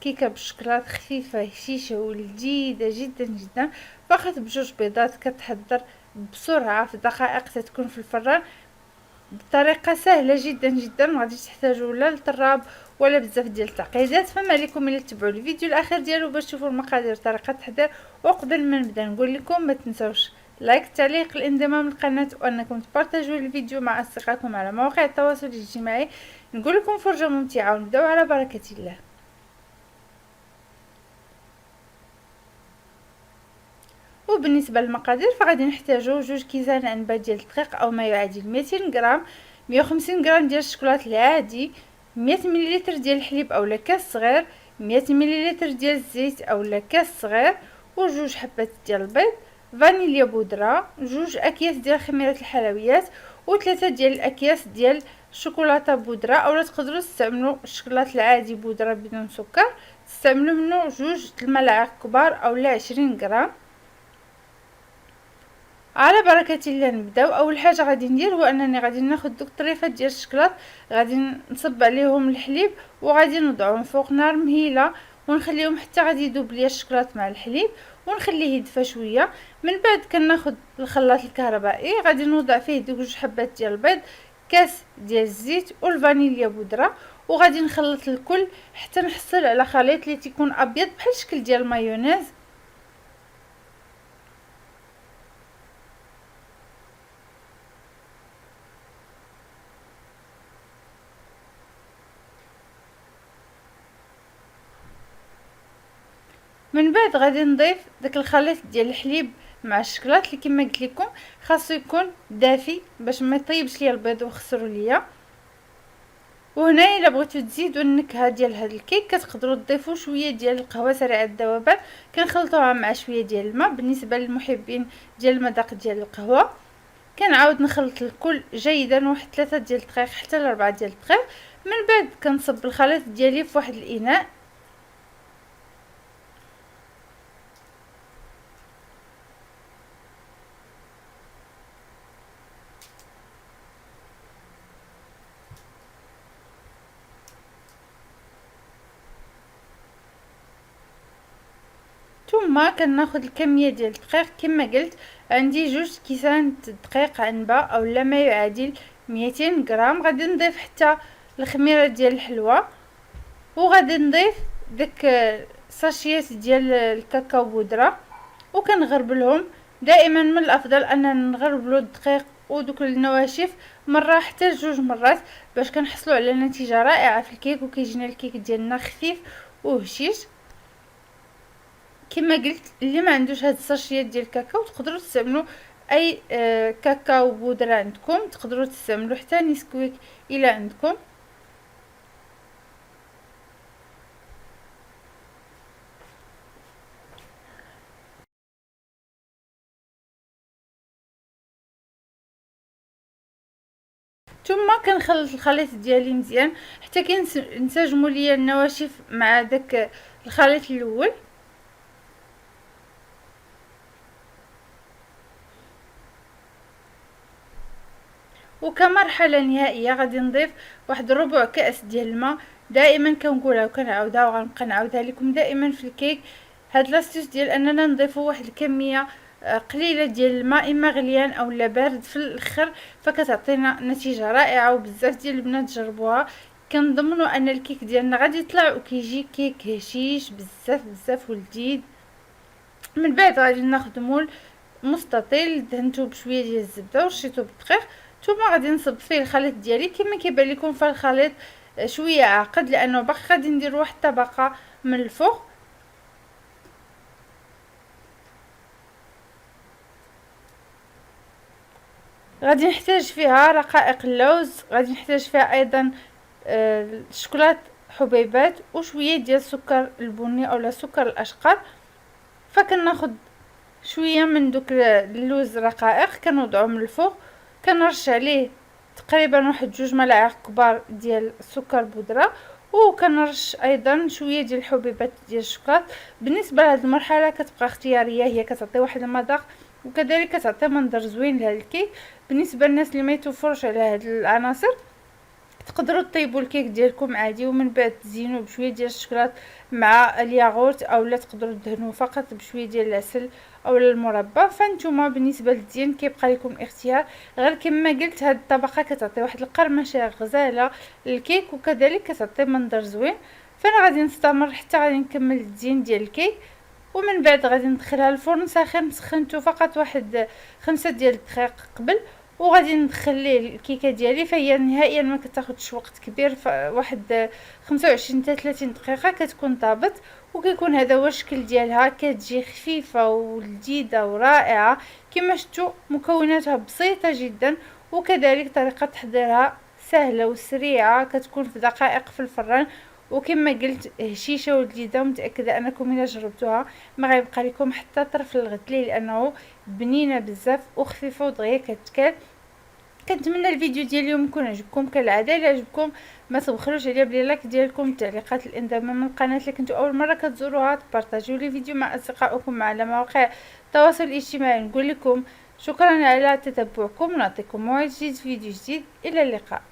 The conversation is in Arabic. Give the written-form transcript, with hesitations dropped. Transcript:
كيكه بالشكلاط خفيفه هشيشه ولذيذه جدا جدا. فقط بجوج بيضات كتحضر بسرعه في دقائق، تتكون في الفران بطريقه سهله جدا جدا. ما غاديش تحتاجوا لا للطراب ولا بزاف ديال التعقيدات. فما عليكم الا تتبعوا الفيديو الاخير ديالو باش تشوفوا المقادير طريقه التحضير. وقبل ما نبدا نقول لكم ما تنسوش لايك، تعليق، الانضمام للقناه، وانكم تبارطاجوا الفيديو مع اصدقائكم على مواقع التواصل الاجتماعي. نقول لكم فرجه ممتعه ونبداو على بركه الله. وبالنسبه للمقادير فغادي نحتاجو 2 كيسان عنبه ديال الدقيق او ما يعادل 200 غرام، 150 غرام ديال الشكلاط العادي، 100 مليلتر ديال الحليب اولا كاس صغير، 100 مليلتر ديال الزيت اولا كاس صغير، وجوج حبات ديال البيض، فانيليا بودره، 2 اكياس ديال خميره الحلويات، و3 ديال الاكياس ديال شوكولاته بودره اولا تقدروا تستعملوا الشكلاط العادي بودره بدون سكر، تستعملوا منه 2 الملاعق كبار اولا 20 غرام. على بركه الله نبداو. اول حاجه غادي ندير هو انني غادي ناخذ دوك الطريفات ديال الشكلاط، غادي نصب عليهم الحليب وغادي نوضعهم فوق نار مهيله ونخليهم حتى غادي يذوب ليا الشكلاط مع الحليب ونخليه يدفى شويه. من بعد كناخذ الخلاط الكهربائي، غادي نوضع فيه دوك 2 حبات ديال البيض، كاس ديال الزيت والفانيليا بودره، وغادي نخلط الكل حتى نحصل على خليط اللي تيكون ابيض بحال الشكل ديال المايونيز. من بعد غادي نضيف داك الخليط ديال الحليب مع الشكلاط اللي كما قلت لكم خاصو يكون دافي باش ما يطيبش ليا البيض ويخسروا ليا. وهنا الا بغيتو تزيدوا النكهه ديال هذا الكيك كتقدروا تضيفوا شويه ديال القهوه سريعه الذوبان، كنخلطوها مع شويه ديال الماء. بالنسبه للمحبين ديال المذاق ديال القهوه كنعاود نخلط الكل جيدا واحد 3 ديال الدقائق حتى ل 4 ديال الدقائق. من بعد كنصب الخليط ديالي في واحد الاناء، ثم كناخذ الكميه ديال الدقيق كما قلت عندي 2 كيسان دقيق عنبه اولا ما يعادل 200 غرام. غادي نضيف حتى الخميره ديال الحلوى، وغادي نضيف داك ساشيات ديال الكاكاو بودره وكنغربلهم. دائما من الافضل اننا نغربلو الدقيق ودوك النواشف مره حتى 2 مرات باش كنحصلوا على نتيجه رائعه في الكيك وكيجينا الكيك ديالنا خفيف وهشيش. كما قلت اللي ما عندوش هاد الساشيات ديال الكاكاو تقدروا تستعملوا اي كاكاو بودره عندكم، تقدروا تستعملوا حتى نسكويك الى عندكم. ثم كنخلط الخليط ديالي مزيان حتى كينسجموا ليا النواشف مع داك الخليط الاول. وكمرحله نهائيه غادي نضيف واحد ربع كاس ديال الماء. دائما كنقولها وكنعاودها وغنبقى نعاودها لكم دائما في الكيك، هاد لاستيس ديال اننا نضيفوا واحد الكميه قليله ديال الماء اما غليان او لا بارد في الاخر، فكتعطينا نتيجه رائعه وبزاف ديال البنات جربوها. كنضمنوا ان الكيك ديالنا غادي يطلع وكيجي كيك هشيش بزاف بزاف ولذيذ. من بعد غادي ناخذ مول مستطيل دهنته بشويه ديال الزبده ورشيته بالدقيق، ثم غادي نصب فيه الخليط ديالي. كما كيبان لكم فالخليط شويه عاقد لانه باقي غادي ندير واحد الطبقه من الفوق. غادي نحتاج فيها رقائق اللوز، غادي نحتاج فيها ايضا الشوكولات حبيبات وشويه ديال السكر البني اولا سكر الاشقر. فكناخذ شويه من دوك اللوز رقائق كنوضعهم من الفوق، كنرش عليه تقريبا واحد 2 ملاعق كبار ديال السكر بودره، وكنرش ايضا شويه ديال الحبيبات ديال الشوكولات. بالنسبه لهاد المرحله كتبقى اختياريه، هي كتعطي واحد المذاق وكذلك كتعطي منظر زوين لهاد الكيك. بالنسبه للناس اللي ما يتوفرش على هاد العناصر تقدروا طيبوا الكيك ديالكم عادي ومن بعد تزينوه بشويه ديال الشكلاط مع الياغورت، اولا تقدروا تدهنوه فقط بشويه ديال العسل او المربى. فانتوما بالنسبه للزين كيبقى لكم الاختيار، غير كما قلت هاد الطبقه كتعطي واحد القرمشه غزاله للكيك وكذلك كتعطي منظر زوين. فانا غادي نستمر حتى غادي نكمل الزين ديال الكيك، ومن بعد غادي ندخلها الفرن ساخن. سخنته فقط واحد 5 ديال الدقائق قبل، وغادي ندخل ليه الكيكه ديالي. فهي نهائيا ما كتاخذش وقت كبير، واحد 25 حتى 30 دقيقه كتكون طابت، وكيكون هذا هو الشكل ديالها. كتجي خفيفه ولذيذه ورائعه. كما شفتوا مكوناتها بسيطه جدا، وكذلك طريقه تحضيرها سهله وسريعه، كتكون في دقائق في الفران. وكما قلت هشيشه ولذيذه، متاكده انكم الا جربتوها ما غيبقى لكم حتى طرف للغد ليه، لانه بنينه بزاف وخفيفه ودغيا كتكال. كنتمنى الفيديو ديال اليوم يكون عجبكم كالعاده. الا عجبكم ما تبخلوش عليا بلي لايك ديالكم، التعليقات، الانضمام من القناه اللي كنتو اول مره كتزوروها، تبارطاجيو لي فيديو مع اصدقائكم على مواقع التواصل الاجتماعي. نقول لكم شكرا على تتبعكم، ونعطيكم موعد جديد في فيديو جديد. الى اللقاء.